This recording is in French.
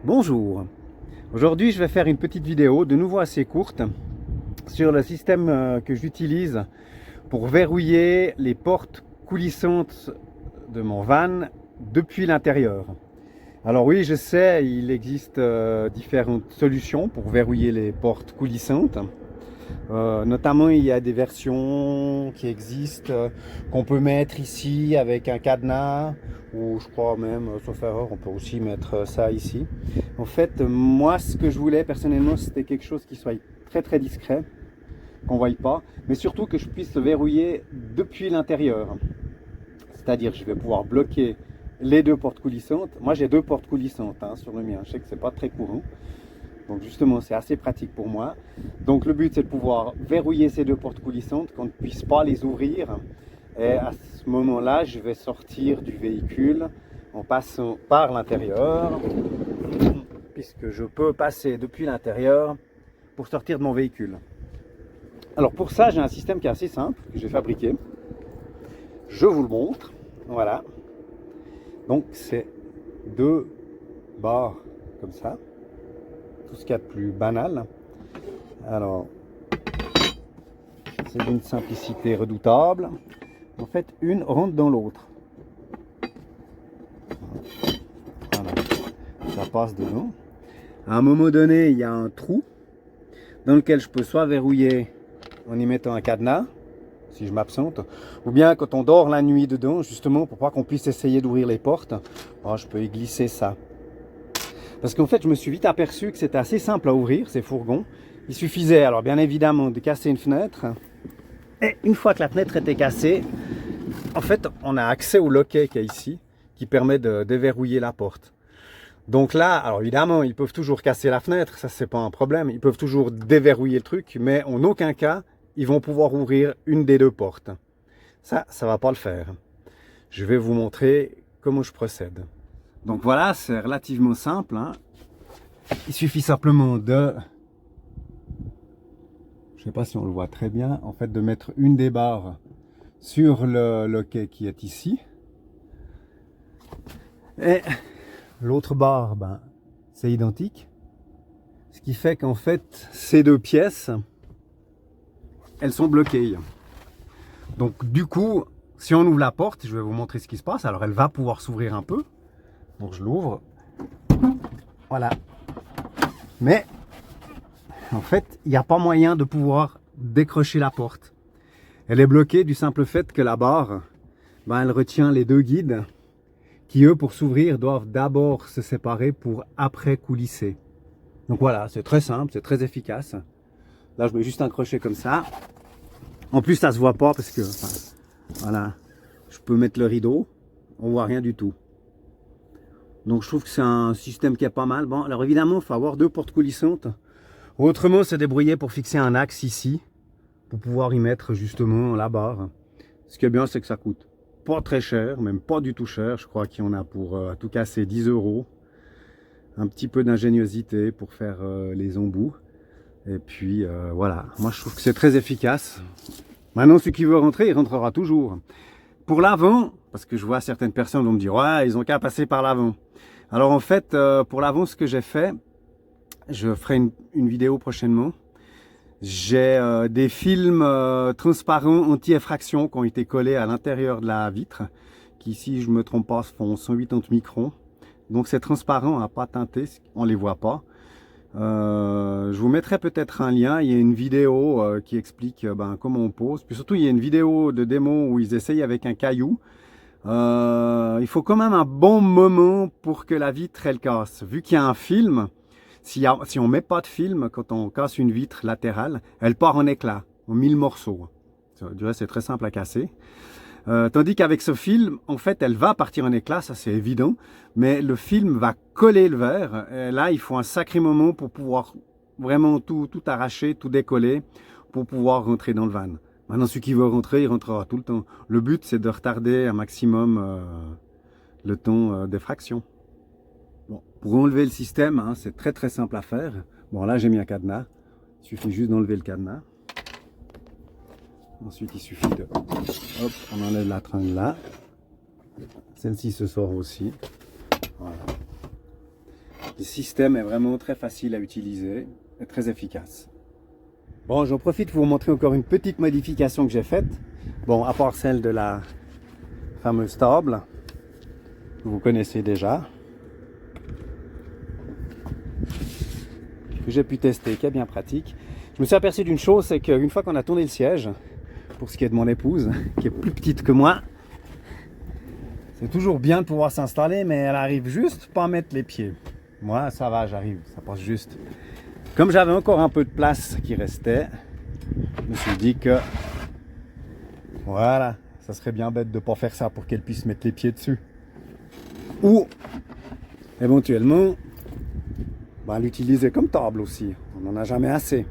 Bonjour, aujourd'hui je vais faire une petite vidéo de nouveau assez courte sur le système que j'utilise pour verrouiller les portes coulissantes de mon van depuis l'intérieur. Alors oui, je sais, il existe différentes solutions pour verrouiller les portes coulissantes. Notamment, il y a des versions qui existent qu'on peut mettre ici avec un cadenas, ou je crois même, sauf erreur, on peut aussi mettre ça ici. En fait, moi, ce que je voulais personnellement, c'était quelque chose qui soit très très discret, qu'on ne voie pas, mais surtout que je puisse verrouiller depuis l'intérieur. C'est-à-dire, je vais pouvoir bloquer les deux portes coulissantes. Moi, j'ai deux portes coulissantes sur le mien. Je sais que c'est pas très courant. Donc justement, c'est assez pratique pour moi. Donc le but, c'est de pouvoir verrouiller ces deux portes coulissantes, qu'on ne puisse pas les ouvrir. Et à ce moment-là, je vais sortir du véhicule en passant par l'intérieur, puisque je peux passer depuis l'intérieur pour sortir de mon véhicule. Alors pour ça, j'ai un système qui est assez simple, que j'ai fabriqué. Je vous le montre. Voilà. Donc c'est deux barres comme ça. Tout ce qu'il y a de plus banal. Alors, c'est d'une simplicité redoutable. En fait, une rentre dans l'autre. Voilà, ça passe dedans. À un moment donné, il y a un trou dans lequel je peux soit verrouiller en y mettant un cadenas, si je m'absente, ou bien quand on dort la nuit dedans, justement, pour pas qu'on puisse essayer d'ouvrir les portes, je peux y glisser ça. Parce qu'en fait, je me suis vite aperçu que c'était assez simple à ouvrir, ces fourgons. Il suffisait, alors bien évidemment, de casser une fenêtre. Et une fois que la fenêtre était cassée, en fait, on a accès au loquet qui est ici, qui permet de déverrouiller la porte. Donc là, alors évidemment, ils peuvent toujours casser la fenêtre, ça c'est pas un problème. Ils peuvent toujours déverrouiller le truc, mais en aucun cas, ils vont pouvoir ouvrir une des deux portes. Ça va pas le faire. Je vais vous montrer comment je procède. Donc voilà, c'est relativement simple. Il suffit simplement de, je ne sais pas si on le voit très bien, en fait de mettre une des barres sur le loquet qui est ici. Et l'autre barre, c'est identique. Ce qui fait qu'en fait, ces deux pièces, elles sont bloquées. Donc du coup, si on ouvre la porte, je vais vous montrer ce qui se passe. Alors elle va pouvoir s'ouvrir un peu. Donc je l'ouvre. Voilà. Mais en fait, il n'y a pas moyen de pouvoir décrocher la porte. Elle est bloquée du simple fait que la barre, elle retient les deux guides qui, eux, pour s'ouvrir, doivent d'abord se séparer pour après coulisser. Donc voilà, c'est très simple, c'est très efficace. Là, je mets juste un crochet comme ça. En plus, ça se voit pas parce que, voilà, je peux mettre le rideau, on voit rien du tout. Donc je trouve que c'est un système qui est pas mal. Bon, alors évidemment, il faut avoir deux portes coulissantes. Autrement, se débrouiller pour fixer un axe ici, pour pouvoir y mettre justement la barre. Ce qui est bien, c'est que ça coûte pas très cher, même pas du tout cher. Je crois qu'il y en a pour, en tout cas, c'est 10 €. Un petit peu d'ingéniosité pour faire les embouts. Et puis, voilà. Moi, je trouve que c'est très efficace. Maintenant, celui qui veut rentrer, il rentrera toujours. Pour l'avant, parce que je vois certaines personnes vont me dire, ouais, ils ont qu'à passer par l'avant. Alors, en fait, pour l'avant, ce que j'ai fait, je ferai une vidéo prochainement. J'ai des films transparents anti-effraction qui ont été collés à l'intérieur de la vitre, qui, si je ne me trompe pas, font 180 microns. Donc c'est transparent, pas teinté, on ne les voit pas. Je vous mettrai peut-être un lien, il y a une vidéo qui explique comment on pose. Puis surtout, il y a une vidéo de démo où ils essayent avec un caillou. Il faut quand même un bon moment pour que la vitre, elle casse. Vu qu'il y a un film, si on ne met pas de film, quand on casse une vitre latérale, elle part en éclats, en 1000 morceaux. Du reste, c'est très simple à casser. Tandis qu'avec ce film, en fait, elle va partir en éclats, ça c'est évident, mais le film va coller le verre. Et là, il faut un sacré moment pour pouvoir vraiment tout arracher, tout décoller, pour pouvoir rentrer dans le van. Maintenant, celui qui veut rentrer, il rentrera tout le temps. Le but, c'est de retarder un maximum le temps d'effraction. Bon, pour enlever le système, c'est très très simple à faire. Bon, là, j'ai mis un cadenas. Il suffit juste d'enlever le cadenas. Ensuite, il suffit de... Hop, on enlève la tringle là. Celle-ci se sort aussi. Voilà. Le système est vraiment très facile à utiliser et très efficace. Bon, j'en profite pour vous montrer encore une petite modification que j'ai faite. Bon, à part celle de la fameuse table, que vous connaissez déjà, que j'ai pu tester, qui est bien pratique. Je me suis aperçu d'une chose, c'est qu'une fois qu'on a tourné le siège, pour ce qui est de mon épouse, qui est plus petite que moi, c'est toujours bien de pouvoir s'installer, mais elle arrive juste pas à mettre les pieds. Moi, ça va, j'arrive, ça passe juste. Comme j'avais encore un peu de place qui restait, je me suis dit que, voilà, ça serait bien bête de ne pas faire ça pour qu'elle puisse mettre les pieds dessus. Ou, éventuellement, l'utiliser comme table aussi. On n'en a jamais assez.